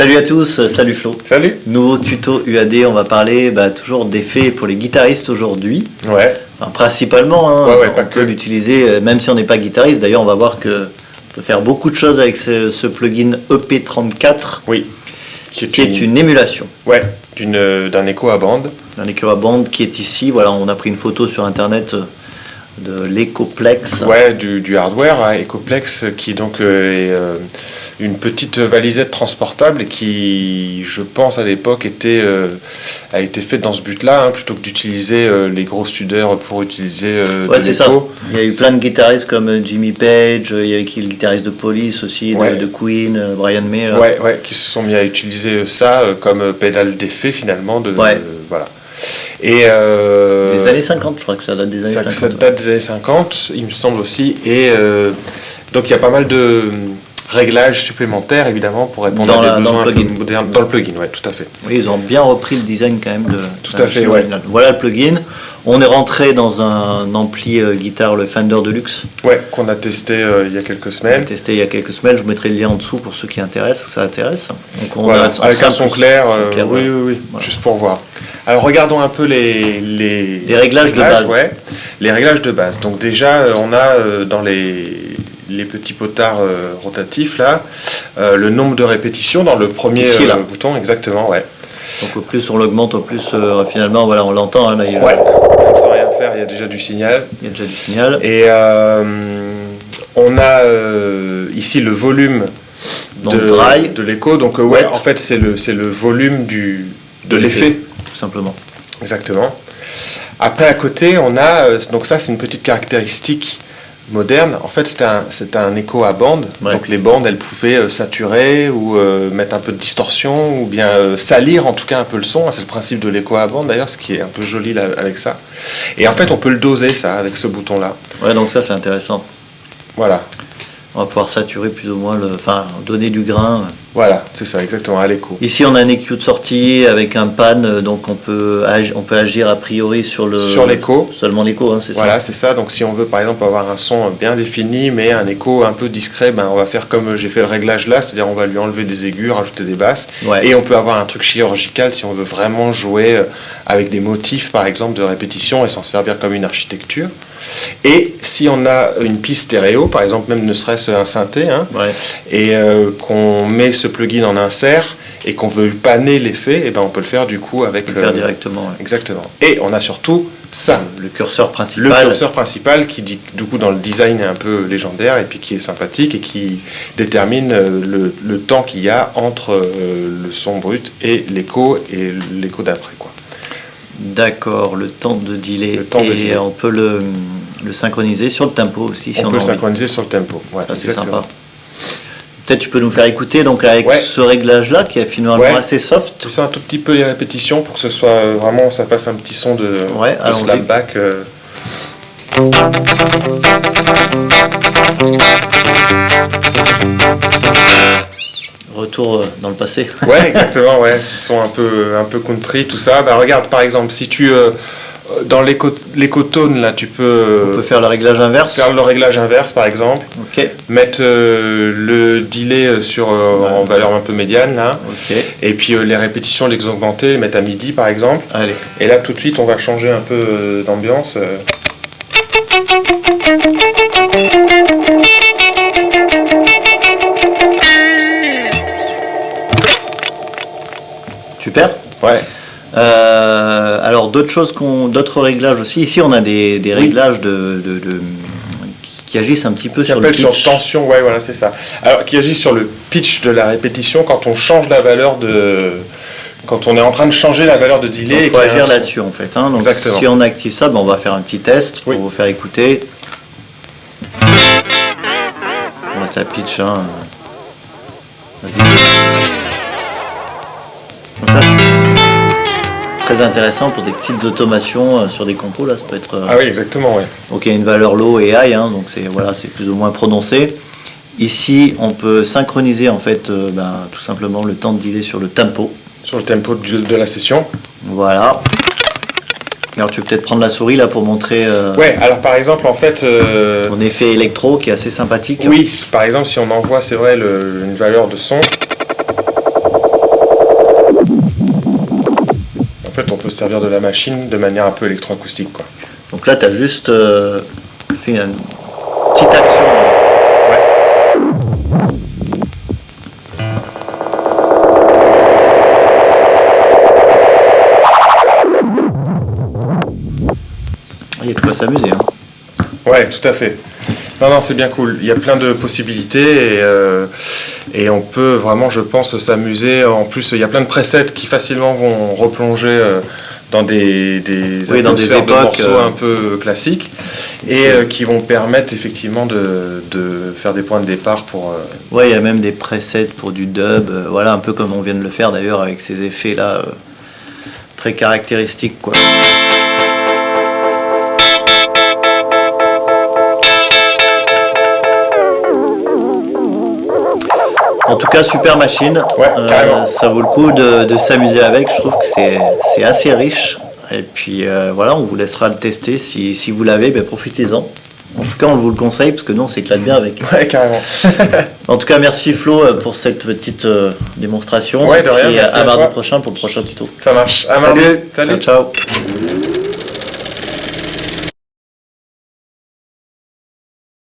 Salut à tous, salut Flo. Salut. Nouveau tuto UAD, on va parler toujours d'effets pour les guitaristes aujourd'hui. Ouais. Enfin, principalement, hein, Ouais, on pas peut que. l'utiliser même si on n'est pas guitariste. D'ailleurs, on va voir que on peut faire beaucoup de choses avec ce plugin EP34 Oui. qui est une émulation. Ouais, d'un écho à bande. Un écho à bande qui est ici. Voilà, on a pris une photo sur internet de l'Ecoplex. Ouais, du hardware à Ecoplex qui donc est une petite valisette transportable et qui, je pense à l'époque, a été faite dans ce but-là, hein, plutôt que d'utiliser les gros studeurs pour utiliser Ouais, de c'est ça. l'écho. Il y a eu plein de guitaristes comme Jimmy Page, il y a eu le guitariste de Police aussi, Ouais. de Queen, Brian May. Ouais, qui se sont mis à utiliser ça comme pédale d'effet finalement. Ouais. Voilà. Et Les années 50, je crois que ça date des années 50. Ça date des années 50, il me semble aussi. Et donc il y a pas mal de réglages supplémentaires, évidemment, pour répondre à des besoins un peu modernes. Dans le plugin, ouais, tout à fait. Oui, ils ont bien repris le design quand même de Tout à fait, ouais. original. Voilà le plugin. On est rentré dans un ampli guitare, le Fender Deluxe. Ouais, qu'on a testé il y a quelques On a semaines. testé il y a quelques semaines. Je vous mettrai le lien en dessous pour ceux qui intéressent, ça intéresse. Donc on Voilà, a avec un son clair, oui, voilà. oui, Voilà. juste pour voir. Alors regardons un peu les réglages de base. Ouais, les réglages de base. Donc déjà, on a dans les petits potards rotatifs là, le nombre de répétitions dans le premier Ici, là. bouton, exactement, ouais. Donc au plus on l'augmente, au plus finalement, voilà, on l'entend. Hein, là, Ouais, même sans rien faire, il y a déjà du signal. il y a déjà du signal. Et on a ici le volume Donc, dry, de l'écho. Donc ouais, wet. en fait c'est le volume de l'effet. tout simplement. Exactement. Après à côté on a, donc ça c'est une petite caractéristique moderne. En fait c'était un écho à bande. Ouais. Donc les bandes elles pouvaient saturer ou mettre un peu de distorsion ou bien salir en tout cas un peu le son. C'est le principe de l'écho à bande d'ailleurs, ce qui est un peu joli là, avec ça. Et en fait on peut le doser ça avec ce bouton là. Ouais, donc ça c'est intéressant. Voilà. On va pouvoir saturer plus ou moins, donner du grain. Voilà, c'est ça, exactement, à l'écho. Ici, on a un EQ de sortie avec un pan, donc on peut agir a priori sur l'écho. Seulement l'écho, hein, c'est Voilà, ça. c'est ça. Donc si on veut par exemple avoir un son bien défini, mais un écho un peu discret, on va faire comme j'ai fait le réglage là, c'est-à-dire on va lui enlever des aigus, rajouter des basses. Ouais. Et on peut avoir un truc chirurgical si on veut vraiment jouer avec des motifs par exemple de répétition et s'en servir comme une architecture. Et si on a une piste stéréo, par exemple même ne serait-ce un synthé, hein, Ouais. et qu'on met ce plugin en insert et qu'on veut panner l'effet, on peut le faire du coup avec... On peut le faire directement. Ouais. Exactement. Et on a surtout ça, Le curseur principal. le curseur principal qui dit, du coup dans le design est un peu légendaire et puis qui est sympathique et qui détermine le temps qu'il y a entre le son brut et l'écho d'après, quoi. D'accord, le temps de delay. Le temps de delay. On peut le synchroniser sur le tempo aussi. Si On on peut a le envie. synchroniser sur le tempo. Ouais, Ça, c'est exactement. sympa. Peut-être tu peux nous faire écouter donc avec Ouais. ce réglage-là qui est finalement Ouais. assez soft. Tu sais un tout petit peu les répétitions pour que ce soit vraiment, ça fasse un petit son de allons-y. slapback. Retour dans le passé. Ouais, exactement, ouais, ce son un peu country, tout ça. Regarde, par exemple, si tu dans l'écotone là, tu peux On peut faire le réglage inverse. faire le réglage inverse, par exemple, Ok. mettre le delay sur en valeur un peu médiane là, Ok. et puis les répétitions, les augmenter, mettre à midi, par exemple. Allez. Et là, tout de suite, on va changer un peu d'ambiance. Super. Ouais. Alors d'autres réglages aussi. Ici on a des réglages qui agissent un petit peu sur le S'appelle pitch. sur tension, ouais, voilà, c'est ça. Alors, qui agit sur le pitch de la répétition quand on change la valeur quand on est en train de changer la valeur de delay. Il faut agir là-dessus en fait. Hein. Donc, Exactement. si on active ça, on va faire un petit test pour Oui. vous faire écouter. Ça pitch. Hein. Vas-y. Donc ça, c'est très intéressant pour des petites automations sur des compos. Là, ça peut être. Ah oui, exactement, ouais. Donc il y a une valeur low et high, hein, donc c'est plus ou moins prononcé. Ici, on peut synchroniser en fait tout simplement le temps de delay sur le tempo. Sur le tempo de la session. Voilà. Alors tu peux peut-être prendre la souris là pour montrer Ouais, alors par exemple, en fait... mon effet électro qui est assez sympathique. Oui, par exemple, si on envoie, c'est vrai, une valeur de son... se servir de la machine de manière un peu électroacoustique, quoi. Donc là, tu as juste fait une petite action. Il y a de quoi s'amuser. Hein. Ouais, tout à fait. Non, c'est bien cool. Il y a plein de possibilités et on peut vraiment, je pense, s'amuser. En plus, il y a plein de presets qui facilement vont replonger dans des atmosphères de morceaux un peu classiques et qui vont permettre effectivement de faire des points de départ pour... Ouais, il y a même des presets pour du dub, voilà, un peu comme on vient de le faire d'ailleurs avec ces effets-là très caractéristiques, quoi. En tout cas, super machine. Ouais, carrément. Ça vaut le coup de s'amuser avec. Je trouve que c'est assez riche. Et puis voilà, on vous laissera le tester. Si vous l'avez, profitez-en. En tout cas, on vous le conseille parce que nous, on s'éclate bien avec. Ouais, carrément. En tout cas, merci Flo pour cette petite démonstration. Ouais, de rien. Et merci à mardi toi. prochain pour le prochain tuto. Ça marche. À Salut. mardi. Salut. Ciao.